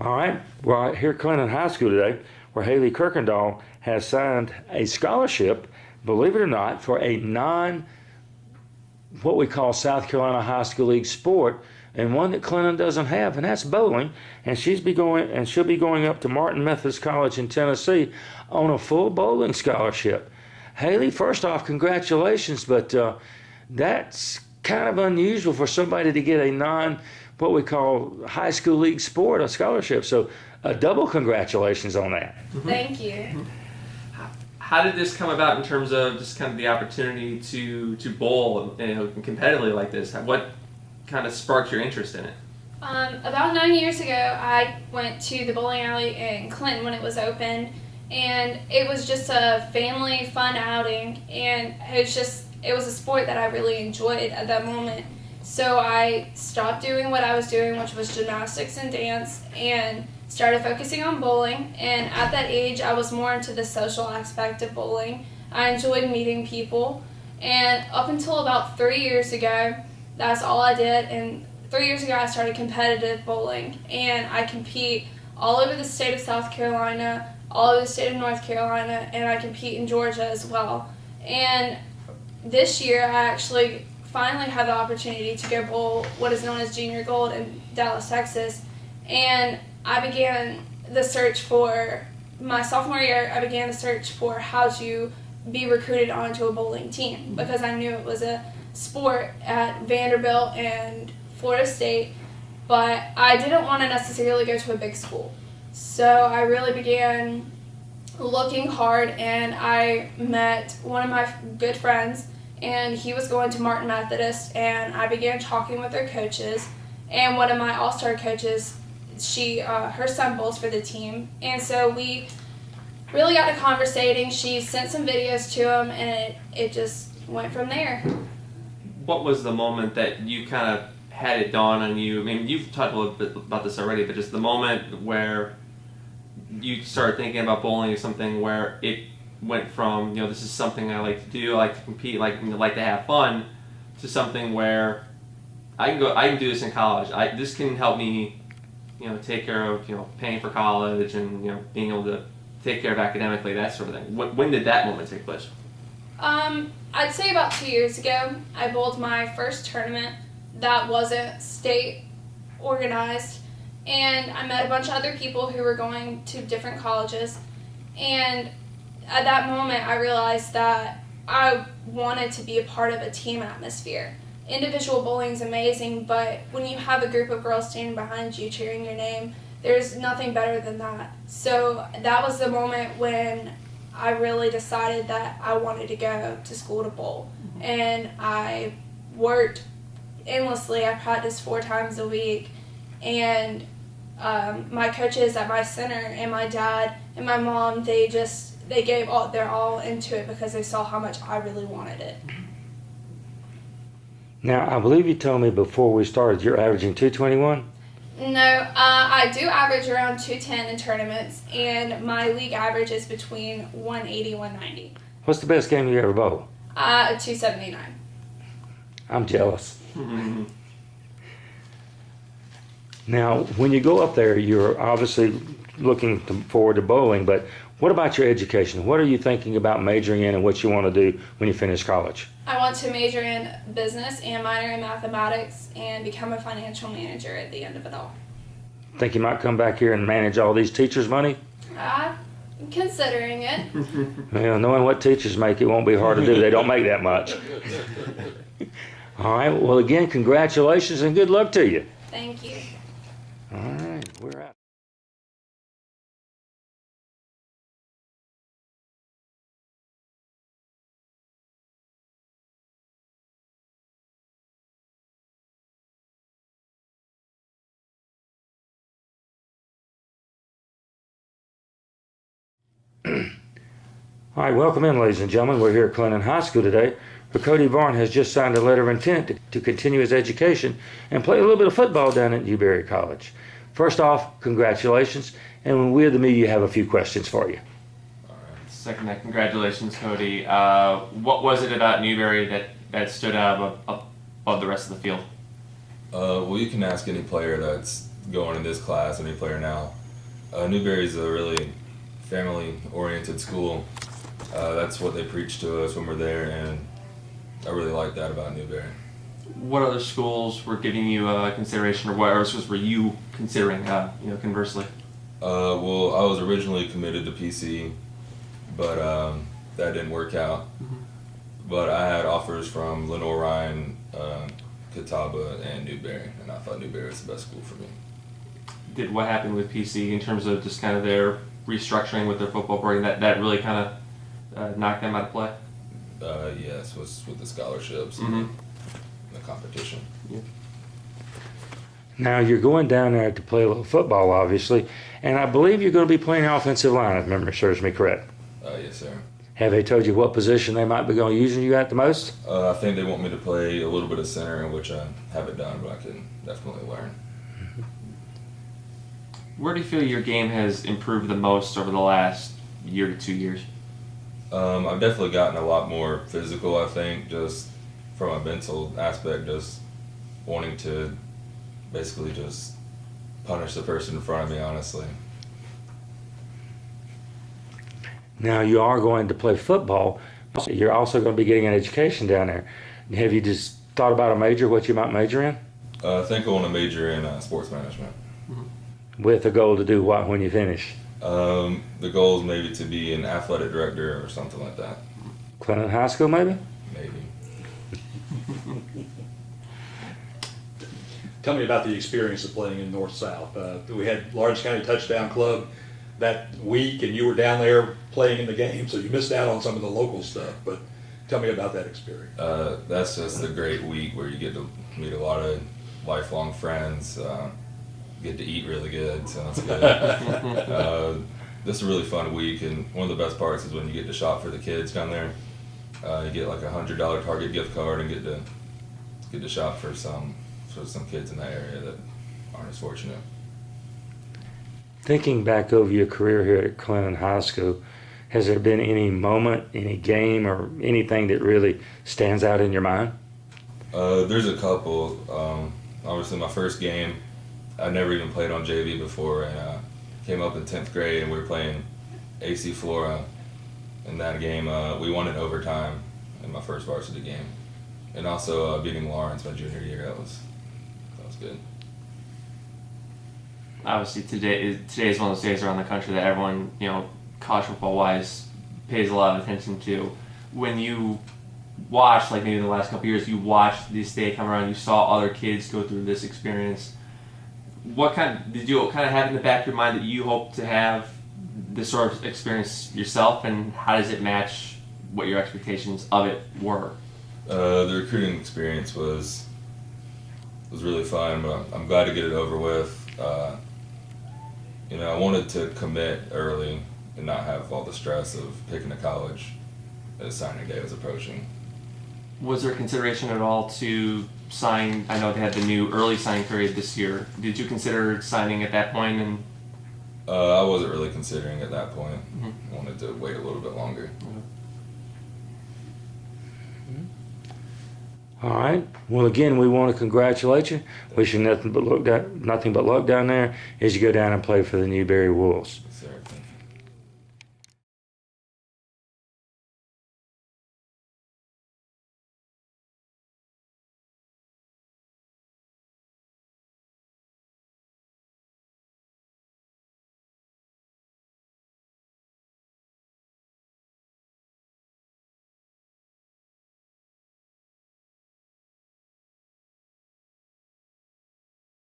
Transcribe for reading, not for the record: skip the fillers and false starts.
All right. Well, here at Clinton High School today, where Haleigh Kuykendall has signed a scholarship, believe it or not, for a what we call South Carolina High School League sport, and one that Clinton doesn't have, and that's bowling. And she'll be going up to Martin Methodist College in Tennessee on a full bowling scholarship. Haleigh, first off, congratulations, but that's kind of unusual for somebody to get a what we call high school league sport, a scholarship. So double congratulations on that. Thank you. How did this come about in terms of just kind of the opportunity to bowl competitively like this? What kind of sparked your interest in it? About 9 years ago, I went to the bowling alley in Clinton when it was open, and it was just a family fun outing, and it was a sport that I really enjoyed at that moment. So I stopped doing what I was doing, which was gymnastics and dance, and started focusing on bowling. And at that age, I was more into the social aspect of bowling. I enjoyed meeting people, and up until about 3 years ago, that's all I did. And 3 years ago, I started competitive bowling, and I compete all over the state of South Carolina, all over the state of North Carolina, and I compete in Georgia as well. And this year, I actually finally had the opportunity to go bowl what is known as Junior Gold in Dallas, Texas. And I began the search for my sophomore year. I began the search for how to be recruited onto a bowling team, because I knew it was a sport at Vanderbilt and Florida State, but I didn't want to necessarily go to a big school. So I really began looking hard, and I met one of my good friends, and he was going to Martin Methodist, and I began talking with their coaches. And one of my all-star coaches, her son bowls for the team, and so we really got to conversating. She sent some videos to him, and it just went from there. What was the moment that you kind of had it dawn on you? I mean, you've talked a little bit about this already, but just the moment where you started thinking about bowling as something where it went from, this is something I like to do, I like to compete, like to have fun, to something where I can do this in college. This can help me, take care of, paying for college and, being able to take care of academically, that sort of thing. When did that moment take place? I'd say about 2 years ago. I bowled my first tournament that wasn't state organized, and I met a bunch of other people who were going to different colleges, and at that moment I realized that I wanted to be a part of a team atmosphere. Individual bowling is amazing, but when you have a group of girls standing behind you cheering your name, there's nothing better than that. So that was the moment when I really decided that I wanted to go to school to bowl. And I worked endlessly. I practiced 4 times a week. And my coaches at my center and my dad and my mom, they gave their all into it because they saw how much I really wanted it. Now, I believe you told me before we started you're averaging 221? No, I do average around 210 in tournaments, and my league average is between 180 and 190. What's the best game you ever bowled? 279. I'm jealous. Now, when you go up there, you're obviously looking forward to bowling, but what about your education? What are you thinking about majoring in and what you want to do when you finish college? I want to major in business and minor in mathematics and become a financial manager at the end of it all. Think you might come back here and manage all these teachers' money? I'm considering it. Well, knowing what teachers make, it won't be hard to do. They don't make that much. All right. Well, again, congratulations and good luck to you. Thank you. All right. We're out. All right, welcome in, ladies and gentlemen. We're here at Clinton High School today, where Cody Varn has just signed a letter of intent to continue his education and play a little bit of football down at Newberry College. First off, congratulations, and we of the media have a few questions for you. All right. Second, congratulations, Cody. What was it about Newberry that stood out above the rest of the field? Well, you can ask any player that's going in this class, any player now. Newberry's a really family-oriented school. That's what they preach to us when we're there, and I really like that about Newberry. What other schools were giving you consideration, or what other schools were you considering? Conversely. Well, I was originally committed to PC, but that didn't work out. Mm-hmm. But I had offers from Lenore Ryan, Catawba, and Newberry, and I thought Newberry was the best school for me. Did what happened with PC in terms of just kind of their restructuring with their football program, that really kind of knocked them out of play? Yes, with the scholarships Mm-hmm. and the competition. Yeah. Now you're going down there to play a little football, obviously, and I believe you're going to be playing offensive line, if memory serves me correct. Yes, sir. Have they told you what position they might be going to using you at the most? I think they want me to play a little bit of center, in which I haven't done, but I can definitely learn. Where do you feel your game has improved the most over the last year to 2 years? I've definitely gotten a lot more physical, I think, just from a mental aspect, just wanting to basically just punish the person in front of me, honestly. Now you are going to play football. You're also going to be getting an education down there. Have you just thought about a major, what you might major in? I think I want to major in sports management. With a goal to do what when you finish? The goal is maybe to be an athletic director or something like that. Clinton High School, maybe? Maybe. Tell me about the experience of playing in North-South. We had Lawrence County Touchdown Club that week, and you were down there playing in the game, so you missed out on some of the local stuff. But tell me about that experience. That's just a great week where you get to meet a lot of lifelong friends, get to eat really good, so that's good. This is a really fun week, and one of the best parts is when you get to shop for the kids down there. You get like a $100 Target gift card and get to shop for some kids in that area that aren't as fortunate. Thinking back over your career here at Clinton High School, has there been any moment, any game, or anything that really stands out in your mind? There's a couple. Obviously, my first game, I never even played on JV before, and came up in 10th grade, and we were playing AC Flora. In that game, we won in overtime in my first varsity game, and also beating Lawrence my junior year. That was good. Obviously, today is one of those days around the country that everyone, college football wise, pays a lot of attention to. When you watch, like maybe in the last couple of years, you watched this day come around, you saw other kids go through this experience. What did you kind of have in the back of your mind that you hope to have this sort of experience yourself, and how does it match what your expectations of it were? The recruiting experience was really fun, but I'm glad to get it over with. I wanted to commit early and not have all the stress of picking a college as signing day was approaching. Was there consideration at all to sign? I know they had the new early signing period this year. Did you consider signing at that point? And I wasn't really considering at that point. Mm-hmm. I wanted to wait a little bit longer. All right. Well, again, we want to congratulate you. Wish you nothing but luck down there as you go down and play for the Newberry Wolves. Yes, sir.